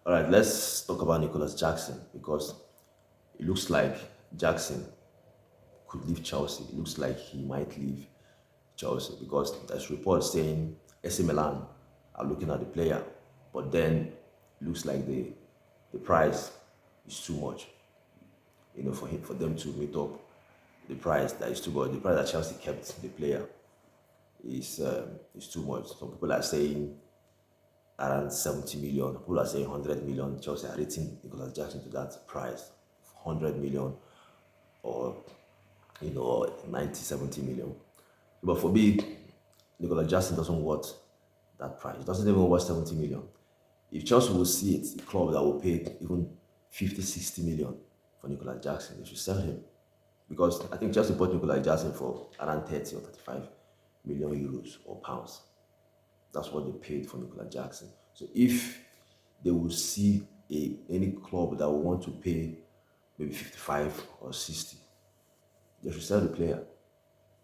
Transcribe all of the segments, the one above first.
All right, let's talk about Nicholas Jackson because it looks like Jackson could leave Chelsea. It looks like he might leave Chelsea because there's reports saying AC Milan are looking at the player, but then it looks like the price is too much. For him for them to meet up the price that is too much. The price that Chelsea kept the player is too much. Some people are saying around 70 million. People are saying 100 million. Chelsea are rating Nicholas Jackson to that price, 100 million or 90, 70 million. But for me, Nicolas Jackson doesn't worth that price. It doesn't even worth 70 million. If Chelsea will see it, a club that will pay even 50, 60 million for Nicolas Jackson, they should sell him. Because I think Chelsea bought Nicolas Jackson for around 30 or 35 million euros or pounds. That's what they paid for Nicolas Jackson. So if they will see any club that will want to pay maybe 55 or 60, they should sell the player.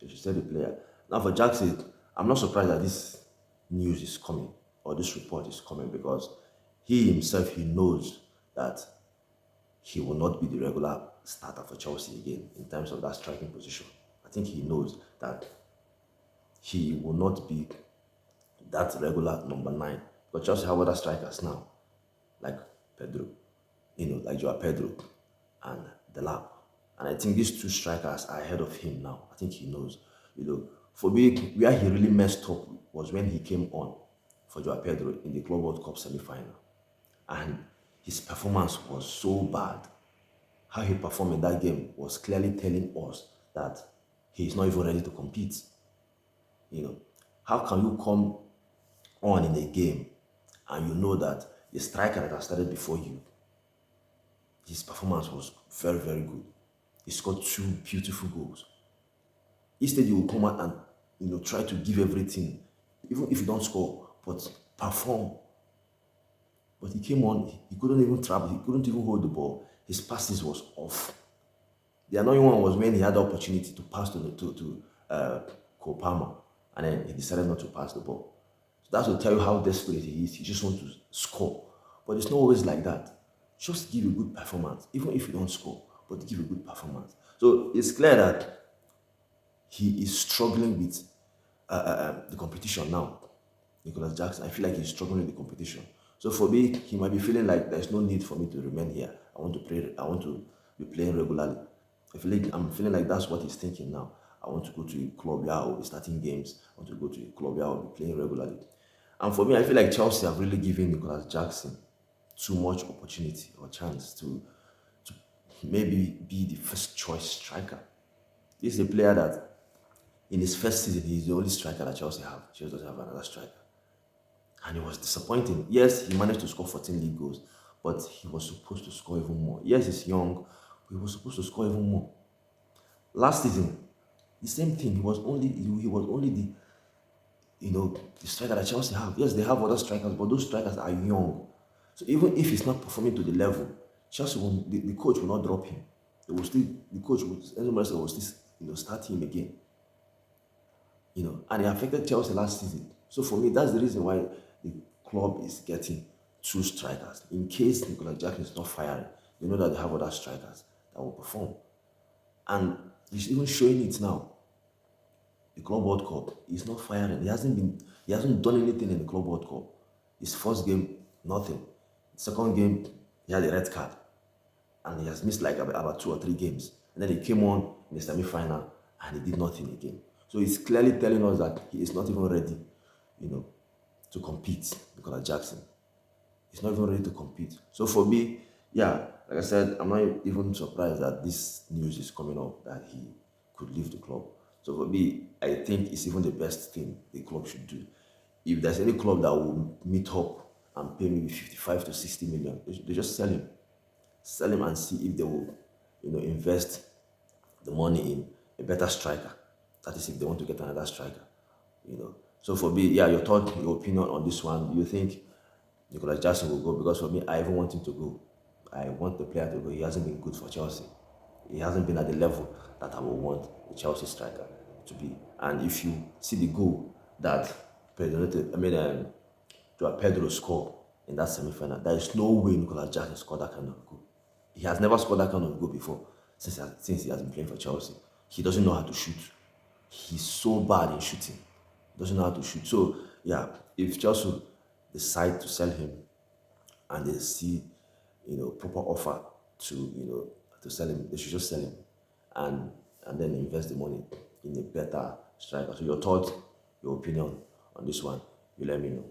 They should sell the player. Now for Jackson, I'm not surprised that this news is coming or this report is coming because he himself he knows that he will not be the regular starter for Chelsea again in terms of that striking position. I think he knows that he will not be that regular number nine. But Chelsea have other strikers now, like Pedro, like Joao Pedro and Delap. And I think these two strikers are ahead of him now. I think he knows. For me, where he really messed up was when he came on for Joao Pedro in the Club World Cup semi-final. And his performance was so bad. How he performed in that game was clearly telling us that he is not even ready to compete. How can you come on in a game and you know that the striker that has started before you, his performance was very, very good. He scored two beautiful goals. Instead, you will come out and try to give everything, even if you don't score, but perform. But he came on, he couldn't even travel, he couldn't even hold the ball. His passes was off. The annoying one was when he had the opportunity to pass to Cole Palmer, and then he decided not to pass the ball. So that's to tell you how desperate he is. He just wants to score. But it's not always like that. Just give a good performance, even if you don't score, but give a good performance. So it's clear that he is struggling with the competition now. Nicholas Jackson, I feel like he's struggling with the competition. So for me, he might be feeling like there's no need for me to remain here. I want to play. I want to be playing regularly. I'm feeling like that's what he's thinking now. I want to go to a club where I will be starting games. I want to go to a club where I will be playing regularly. And for me, I feel like Chelsea have really given Nicholas Jackson too much opportunity or chance to maybe be the first choice striker. This is a player that in his first season, he's the only striker that Chelsea have. Chelsea doesn't have another striker. And it was disappointing. Yes, he managed to score 14 league goals, but he was supposed to score even more. Yes, he's young, but he was supposed to score even more. Last season, the same thing. He was only the striker that Chelsea have. Yes, they have other strikers, but those strikers are young. So even if he's not performing to the level, Chelsea will, the coach will not drop him. The coach will, Enzo Maresca will still, start him again. And it affected Chelsea last season. So for me, that's the reason why the club is getting two strikers. In case Nicolas Jackson is not firing, they know that they have other strikers that will perform. And he's even showing it now. The Club World Cup, he's not firing. He hasn't done anything in the Club World Cup. His first game, nothing. Second game, he had a red card. And he has missed like about 2 or 3 games. And then he came on in the semi-final and he did nothing again. So he's clearly telling us that he is not even ready, to compete, Nicolas Jackson. He's not even ready to compete. So for me, yeah, like I said, I'm not even surprised that this news is coming up that he could leave the club. So for me, I think it's even the best thing the club should do. If there's any club that will meet up and pay maybe 55 to 60 million, they just sell him. Sell him and see if they will, invest the money in a better striker. That is if they want to get another striker. So for me, yeah, your opinion on this one, do you think Nicolas Jackson will go? Because for me, I even want him to go. I want the player to go. He hasn't been good for Chelsea. He hasn't been at the level that I would want a Chelsea striker to be. And if you see the goal that Pedro scored, in that semi-final. There is no way Nicolas Jackson scored that kind of goal. He has never scored that kind of goal before since he has been playing for Chelsea. He doesn't know how to shoot. He's so bad in shooting. Doesn't know how to shoot. So yeah, if Chelsea decide to sell him and they see, proper offer to, to sell him, they should just sell him and then invest the money in a better striker. So your thoughts, your opinion on this one, you let me know.